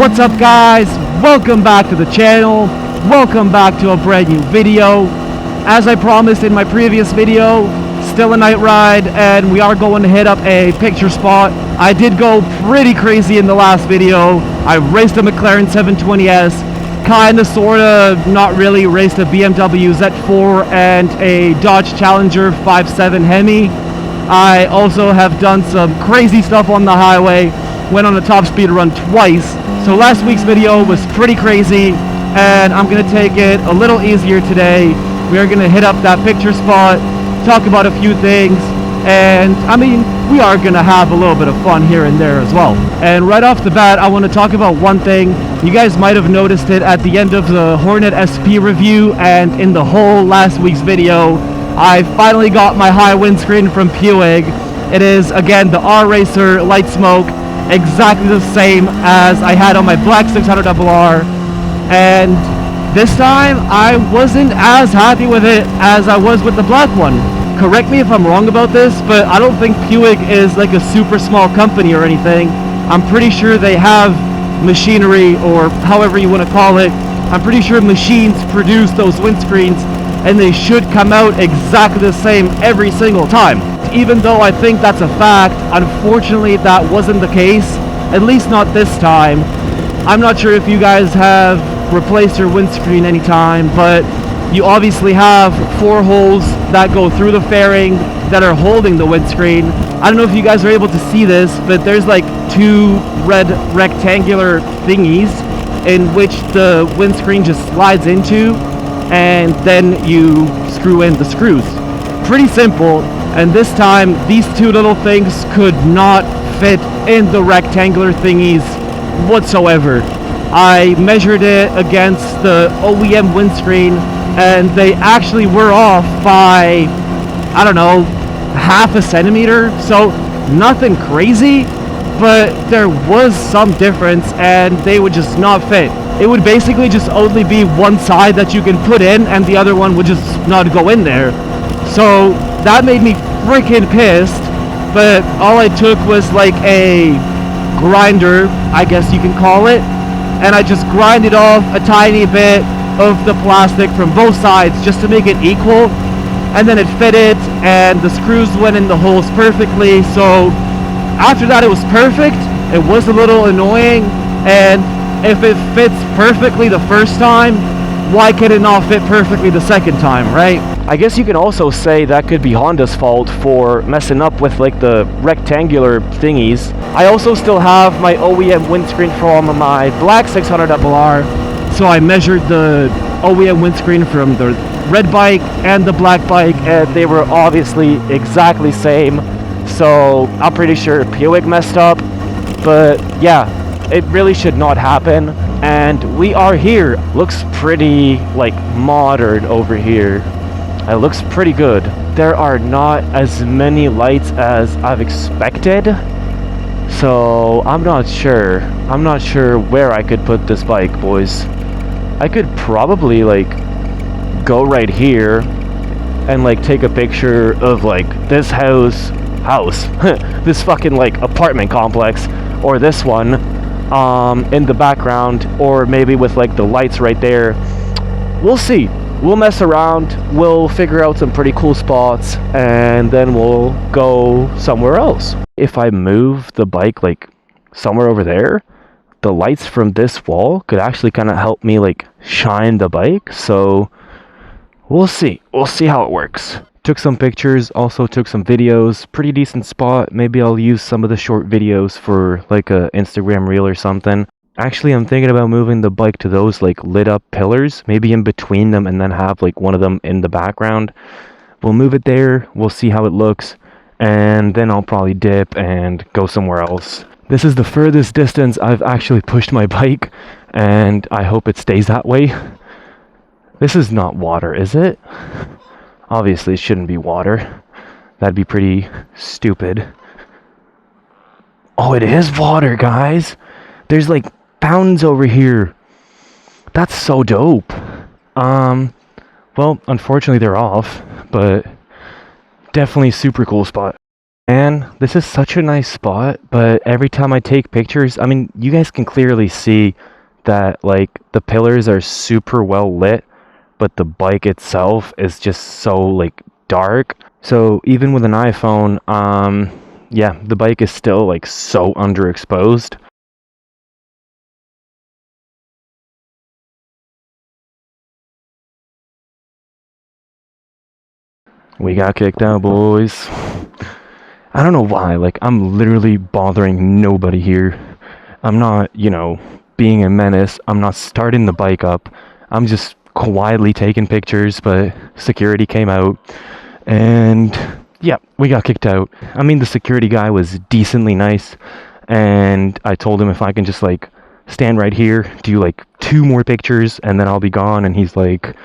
What's up, guys? Welcome back to the channel. Welcome back to a brand new video. As I promised in my previous video, still a night ride, and we are going to hit up a picture spot. I did go pretty crazy in the last video. I raced a McLaren 720S, kinda sorta, not really, raced a BMW Z4 and a Dodge Challenger 5.7 Hemi. I also have done some crazy stuff on the highway, went on a top speed run twice. So last week's video was pretty crazy, and I'm gonna take it a little easier today. We are gonna hit up that picture spot, talk about a few things, and I mean, we are gonna have a little bit of fun here and there as well. And right off the bat, I want to talk about one thing. You guys might have noticed it at the end of the Hornet SP review and in the whole last week's video. I finally got my high windscreen from Puig. It is, again, the R-Racer Light Smoke, exactly the same as I had on my black 600RR, and this time I wasn't as happy with it as I was with the black one. Correct me if I'm wrong about this, but I don't think Puig is like a super small company or anything. I'm pretty sure they have machinery, or however you want to call it. I'm pretty sure machines produce those windscreens, and they should come out exactly the same every single time. Even though I think that's a fact, unfortunately that wasn't the case, at least not this time. I'm not sure if you guys have replaced your windscreen anytime, but you obviously have 4 holes that go through the fairing that are holding the windscreen. I don't know if you guys are able to see this, but there's like 2 red rectangular thingies in which the windscreen just slides into, and then you screw in the screws. Pretty simple. And this time, these 2 little things could not fit in the rectangular thingies whatsoever. I measured it against the OEM windscreen, and they actually were off by, I don't know, half a centimeter. So nothing crazy, but there was some difference, and they would just not fit. It would basically just only be one side that you can put in, and the other one would just not go in there. So that made me freaking pissed, but all I took was like a grinder, I guess you can call it, and I just grinded off a tiny bit of the plastic from both sides just to make it equal, and then it fitted, and the screws went in the holes perfectly. So after that, it was perfect. It was a little annoying, and if it fits perfectly the first time, why can it not fit perfectly the second time, right? I guess you can also say that could be Honda's fault for messing up with like the rectangular thingies. I also still have my OEM windscreen from my black 600RR, so I measured the OEM windscreen from the red bike and the black bike, and they were obviously exactly same. So I'm pretty sure Puig messed up, but yeah, it really should not happen. And we are here. Looks pretty like modern over here. It looks pretty good. There are not as many lights as I've expected, so I'm not sure where I could put this bike, boys. I could probably like go right here and like take a picture of like this house this fucking like apartment complex, or this one in the background, or maybe with like the lights right there. We'll see. We'll mess around, we'll figure out some pretty cool spots, and then we'll go somewhere else. If I move the bike like somewhere over there, the lights from this wall could actually kind of help me like shine the bike. So we'll see how it works. Took some pictures, also took some videos. Pretty decent spot. Maybe I'll use some of the short videos for like a Instagram reel or something. Actually, I'm thinking about moving the bike to those like lit up pillars, maybe in between them, and then have like one of them in the background. We'll move it there, we'll see how it looks, and then I'll probably dip and go somewhere else. This is the furthest distance I've actually pushed my bike, and I hope it stays that way. This is not water, is it? Obviously, it shouldn't be water. That'd be pretty stupid. Oh, it is water, guys. There's like fountains over here. That's so dope. Well, unfortunately they're off, but definitely super cool spot. And this is such a nice spot, but every time I take pictures, I mean, you guys can clearly see that like the pillars are super well lit, but the bike itself is just so like dark. So even with an iPhone, yeah, the bike is still like so underexposed. We got kicked out, boys. I don't know why, like, I'm literally bothering nobody here. I'm not, you know, being a menace. I'm not starting the bike up. I'm just quietly taking pictures, but security came out. And, yeah, we got kicked out. I mean, the security guy was decently nice. And I told him if I can just, like, stand right here, do, like, 2 more pictures, and then I'll be gone. And he's like,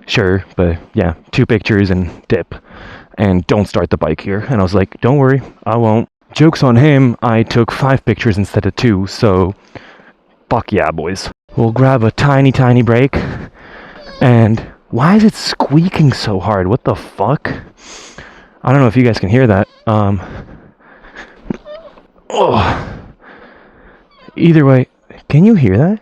sure, but, yeah, 2 pictures and dip. And don't start the bike here. And I was like, don't worry, I won't. Joke's on him, I took 5 pictures instead of 2, so fuck yeah, boys. We'll grab a tiny break. And why is it squeaking so hard? What the fuck? I don't know if you guys can hear that. Oh. Either way, can you hear that?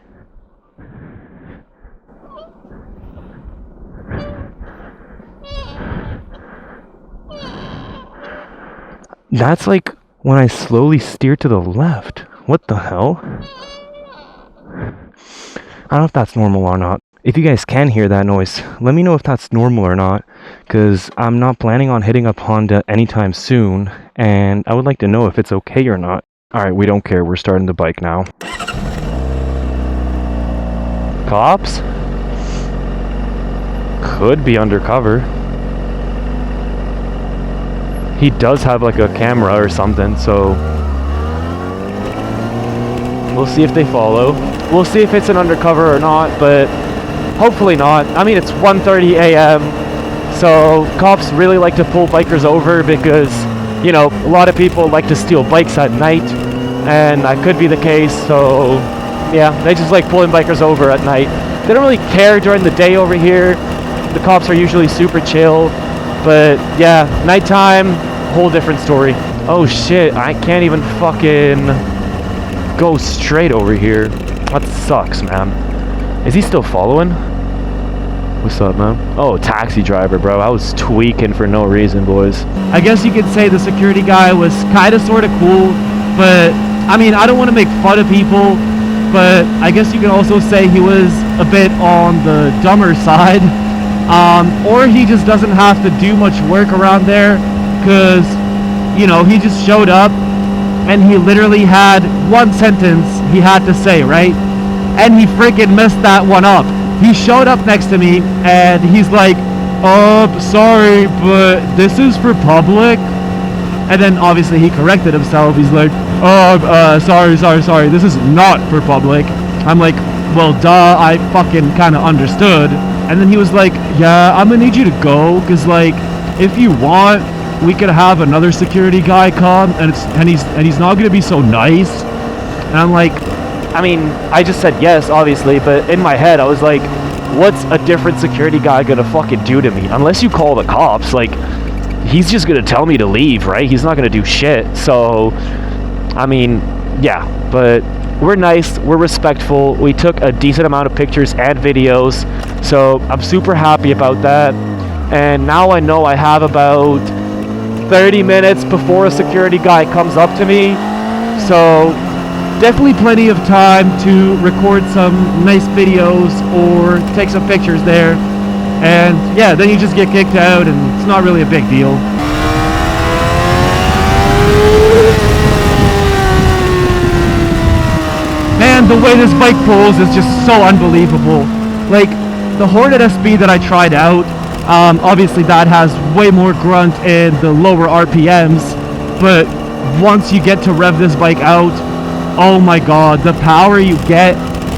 That's like when I slowly steer to the left. What the hell? I don't know if that's normal or not. If you guys can hear that noise, let me know if that's normal or not, because I'm not planning on hitting up Honda anytime soon, and I would like to know if it's okay or not. Alright, we don't care. We're starting the bike now. Cops? Could be undercover. He does have like a camera or something, so we'll see if they follow. We'll see if it's an undercover or not, but hopefully not. I mean, it's 1:30 a.m. so cops really like to pull bikers over because, you know, a lot of people like to steal bikes at night, and that could be the case. So yeah, they just like pulling bikers over at night. They don't really care during the day over here. The cops are usually super chill, but yeah, nighttime, whole different story. Oh shit, I can't even fucking go straight over here. That sucks, man. Is he still following? What's up, man? Oh, taxi driver, bro. I was tweaking for no reason, boys. I guess you could say the security guy was kind of sort of cool, but I mean, I don't want to make fun of people, but I guess you can also say he was a bit on the dumber side. Or he just doesn't have to do much work around there, because, you know, he just showed up and he literally had one sentence he had to say, right? And he freaking messed that one up. He showed up next to me and he's like, sorry, but this is for public. And then obviously he corrected himself. He's like, sorry, this is not for public. I'm like, well, duh, I fucking kind of understood. And then he was like, yeah, I'm gonna need you to go, because like, if you want, we could have another security guy come, and he's not gonna be so nice. And I'm like, I mean, I just said yes, obviously, but in my head I was like, what's a different security guy gonna fucking do to me? Unless you call the cops, like, he's just gonna tell me to leave, right? He's not gonna do shit. So I mean, yeah, but we're nice, we're respectful, we took a decent amount of pictures and videos, so I'm super happy about that. And now I know I have about 30 minutes before a security guy comes up to me, so definitely plenty of time to record some nice videos or take some pictures there. And yeah, then you just get kicked out and it's not really a big deal. Man, the way this bike pulls is just so unbelievable. Like, the Hornet SB that I tried out, obviously that has way more grunt and the lower RPMs, but once you get to rev this bike out, oh my god, the power you get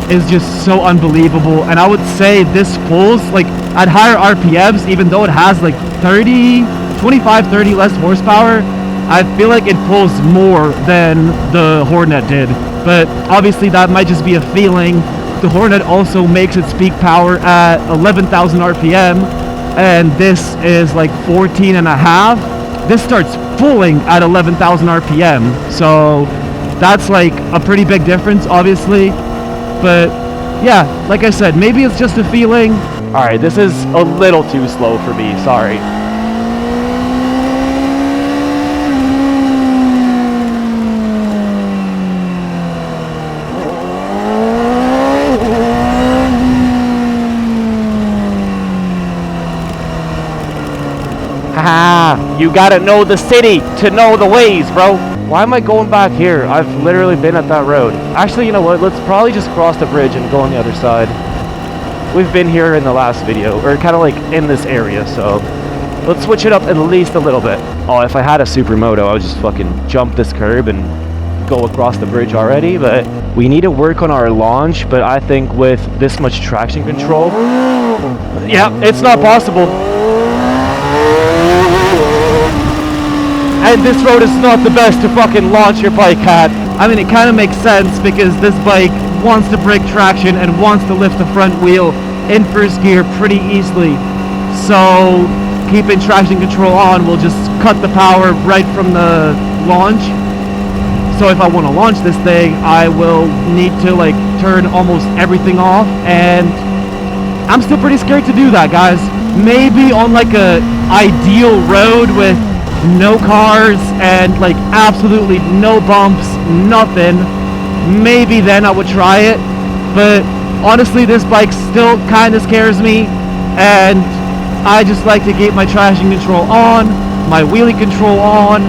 is just so unbelievable. And I would say this pulls like at higher RPMs, even though it has like 25, 30 less horsepower, I feel like it pulls more than the Hornet did. But obviously that might just be a feeling. The Hornet also makes its peak power at 11,000 RPM, and this is like 14 and a half. this starts fulling at 11,000 RPM. So that's like a pretty big difference, obviously. But yeah, like I said, maybe it's just a feeling. All right, this is a little too slow for me, sorry. Haha, you gotta know the city to know the ways, bro. Why am I going back here? I've literally been at that road. Actually, you know what? Let's probably just cross the bridge and go on the other side. We've been here in the last video, or kind of like in this area, so let's switch it up at least a little bit. Oh, if I had a supermoto, I would just fucking jump this curb and go across the bridge already, but we need to work on our launch, but I think with this much traction control, yeah, it's not possible. And this road is not the best to fucking launch your bike at. I mean, it kind of makes sense because this bike wants to break traction and wants to lift the front wheel in first gear pretty easily. So keeping traction control on will just cut the power right from the launch. So if I want to launch this thing, I will need to like turn almost everything off, and I'm still pretty scared to do that, guys. Maybe on like a ideal road with no cars and like absolutely no bumps, nothing, maybe then I would try it. But honestly, this bike still kind of scares me, and I just like to keep my traction control on, my wheelie control on.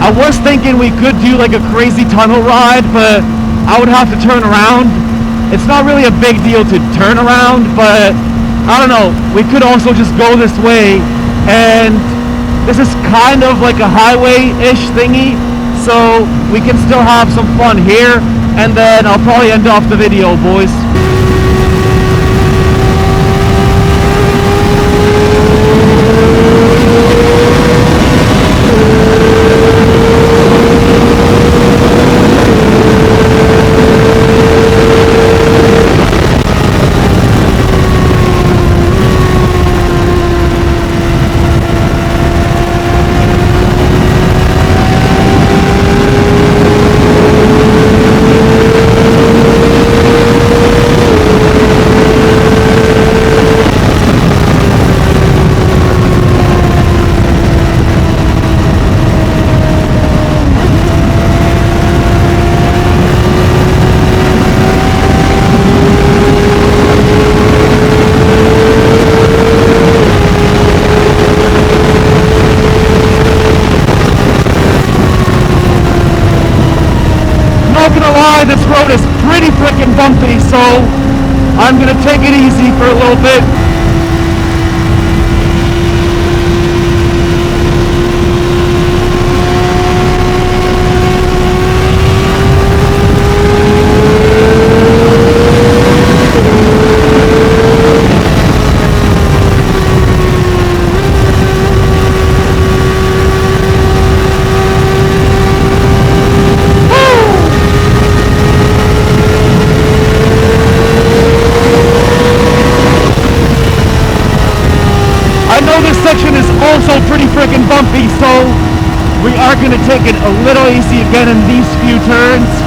I was thinking we could do like a crazy tunnel ride, but I would have to turn around. It's not really a big deal to turn around, but I don't know. We could also just go this way, and this is kind of like a highway-ish thingy, so we can still have some fun here, and then I'll probably end off the video, boys. This road is pretty freaking bumpy, so I'm gonna take it easy for a little bit. Also pretty freaking bumpy, so we are going to take it a little easy again in these few turns.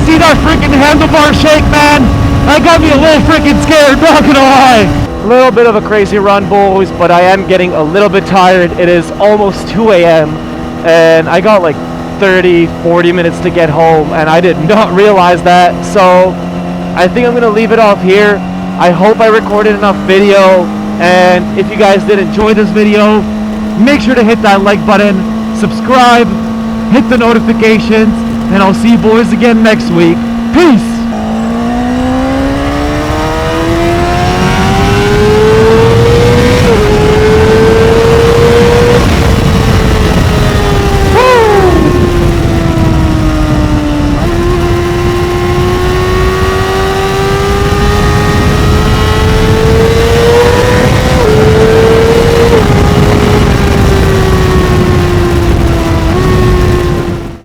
See that freaking handlebar shake, man? That got me a little freaking scared, not gonna lie. A little bit of a crazy run, boys, but I am getting a little bit tired. It is almost 2 a.m. and I got like 30-40 minutes to get home, and I did not realize that. So I think I'm gonna leave it off here. I hope I recorded enough video, and if you guys did enjoy this video, make sure to hit that like button, subscribe, hit the notifications, and I'll see you boys again next week. Peace!